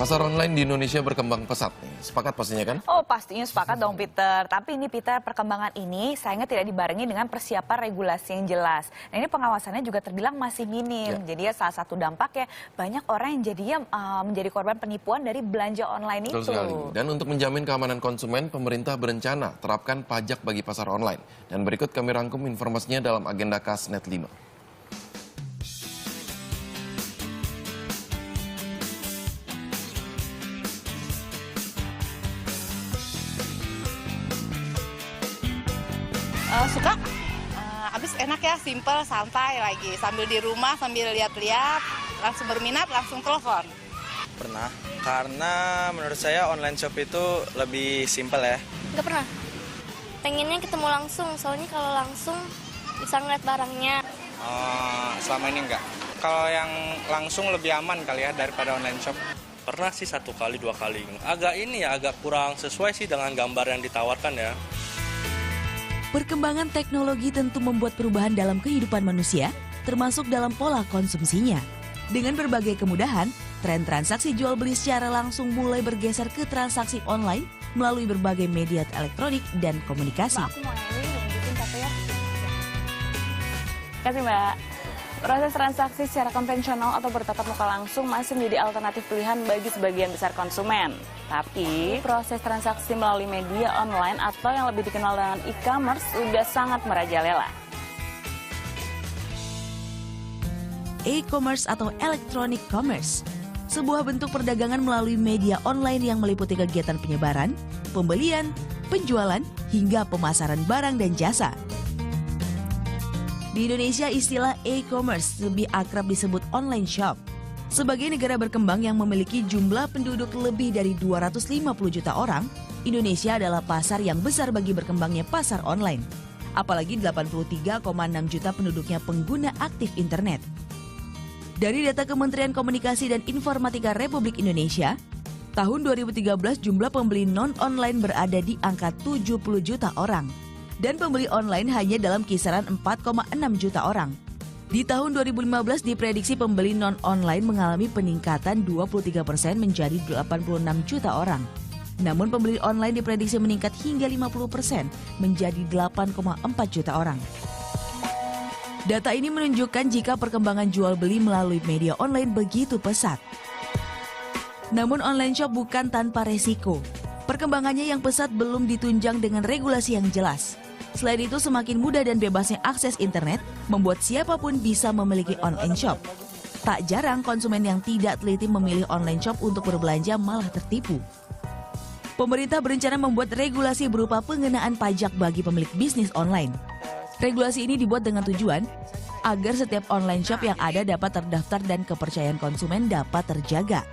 Pasar online di Indonesia berkembang pesat nih. Sepakat pastinya kan? Oh, pastinya sepakat dong Peter. Tapi ini Peter, perkembangan ini sayangnya tidak dibarengi dengan persiapan regulasi yang jelas. Nah, ini pengawasannya juga terbilang masih minim. Jadi ya salah satu dampaknya banyak orang yang jadinya menjadi korban penipuan dari belanja online Betul itu. sekali. Dan untuk menjamin keamanan konsumen, pemerintah berencana terapkan pajak bagi pasar online. Dan berikut kami rangkum informasinya dalam agenda Kasnet 5. Suka, abis enak ya, simple, santai lagi. Sambil di rumah, sambil lihat-lihat, langsung berminat, langsung telepon. Pernah, karena menurut saya online shop itu lebih simple ya. Nggak pernah. Pengennya ketemu langsung, soalnya kalau langsung bisa ngeliat barangnya. Selama ini enggak. Kalau yang langsung lebih aman kali ya daripada online shop. Pernah sih 1 kali 2 kali. Agak kurang sesuai sih dengan gambar yang ditawarkan ya. Perkembangan teknologi tentu membuat perubahan dalam kehidupan manusia, termasuk dalam pola konsumsinya. Dengan berbagai kemudahan, tren transaksi jual beli secara langsung mulai bergeser ke transaksi online melalui berbagai media elektronik dan komunikasi. Mbak, aku mau nanya ini, nunjukin satu ya. Kasih Mbak. Proses transaksi secara konvensional atau bertatap muka langsung masih menjadi alternatif pilihan bagi sebagian besar konsumen. Tapi proses transaksi melalui media online atau yang lebih dikenal dengan e-commerce sudah sangat merajalela. E-commerce atau electronic commerce, sebuah bentuk perdagangan melalui media online yang meliputi kegiatan penyebaran, pembelian, penjualan, hingga pemasaran barang dan jasa. Di Indonesia, istilah e-commerce lebih akrab disebut online shop. Sebagai negara berkembang yang memiliki jumlah penduduk lebih dari 250 juta orang, Indonesia adalah pasar yang besar bagi berkembangnya pasar online. Apalagi 83,6 juta penduduknya pengguna aktif internet. Dari data Kementerian Komunikasi dan Informatika Republik Indonesia, tahun 2013 jumlah pembeli non-online berada di angka 70 juta orang. Dan pembeli online hanya dalam kisaran 4,6 juta orang. Di tahun 2015 diprediksi pembeli non-online mengalami peningkatan 23% menjadi 86 juta orang. Namun pembeli online diprediksi meningkat hingga 50% menjadi 8,4 juta orang. Data ini menunjukkan jika perkembangan jual beli melalui media online begitu pesat. Namun online shop bukan tanpa resiko. Perkembangannya yang pesat belum ditunjang dengan regulasi yang jelas. Selain itu, semakin mudah dan bebasnya akses internet membuat siapapun bisa memiliki online shop. Tak jarang konsumen yang tidak teliti memilih online shop untuk berbelanja malah tertipu. Pemerintah berencana membuat regulasi berupa pengenaan pajak bagi pemilik bisnis online. Regulasi ini dibuat dengan tujuan agar setiap online shop yang ada dapat terdaftar dan kepercayaan konsumen dapat terjaga.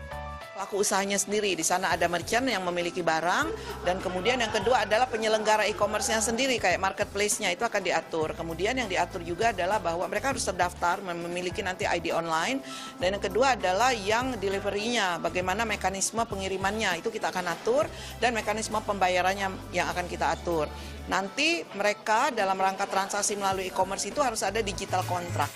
Pelaku usahanya sendiri, di sana ada merchant yang memiliki barang, dan kemudian yang kedua adalah penyelenggara e-commerce-nya sendiri, kayak marketplace-nya itu akan diatur. Kemudian yang diatur juga adalah bahwa mereka harus terdaftar, memiliki nanti ID online, dan yang kedua adalah yang delivery-nya, bagaimana mekanisme pengirimannya, itu kita akan atur, dan mekanisme pembayarannya yang akan kita atur. Nanti mereka dalam rangka transaksi melalui e-commerce itu harus ada digital contract.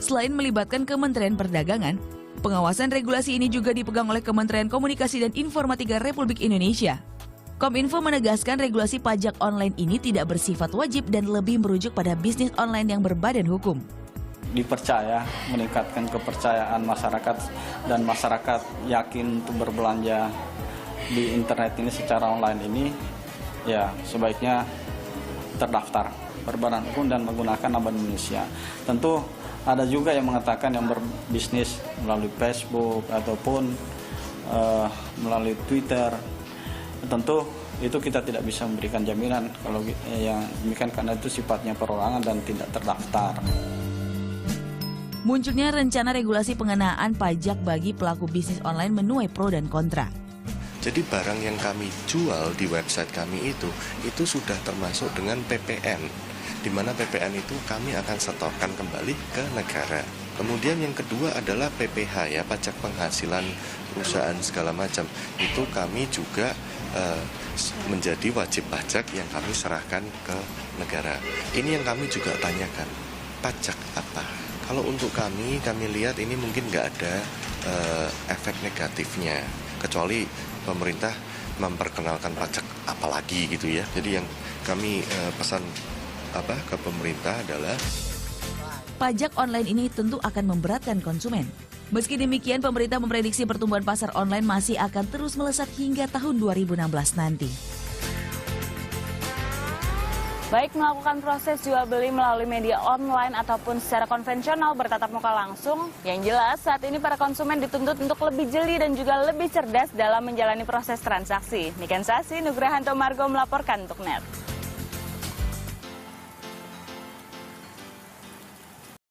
Selain melibatkan Kementerian Perdagangan, pengawasan regulasi ini juga dipegang oleh Kementerian Komunikasi dan Informatika Republik Indonesia. Kominfo menegaskan regulasi pajak online ini tidak bersifat wajib dan lebih merujuk pada bisnis online yang berbadan hukum. Dipercaya, meningkatkan kepercayaan masyarakat dan masyarakat yakin untuk berbelanja di internet ini secara online ini, ya sebaiknya terdaftar berbadan hukum dan menggunakan nama Indonesia. Tentu ada juga yang mengatakan yang berbisnis melalui Facebook ataupun melalui Twitter. Tentu itu kita tidak bisa memberikan jaminan kalau yang demikian karena itu sifatnya perorangan dan tidak terdaftar. Munculnya rencana regulasi pengenaan pajak bagi pelaku bisnis online menuai pro dan kontra. Jadi barang yang kami jual di website kami itu sudah termasuk dengan PPN. Di mana PPN itu kami akan setorkan kembali ke negara. Kemudian yang kedua adalah PPH ya, pajak penghasilan perusahaan segala macam. Itu kami juga menjadi wajib pajak yang kami serahkan ke negara. Ini yang kami juga tanyakan, pajak apa? Kalau untuk kami lihat ini mungkin nggak ada efek negatifnya, kecuali pemerintah memperkenalkan pajak apalagi gitu ya. Jadi yang kami pesan ke pemerintah adalah pajak online ini tentu akan memberatkan konsumen. Meski demikian, pemerintah memprediksi pertumbuhan pasar online masih akan terus melesat hingga tahun 2016 nanti. Baik melakukan proses jual beli melalui media online ataupun secara konvensional bertatap muka langsung, yang jelas saat ini para konsumen dituntut untuk lebih jeli dan juga lebih cerdas dalam menjalani proses transaksi. Niken Sasi, Nugrahanto Margo melaporkan untuk NET.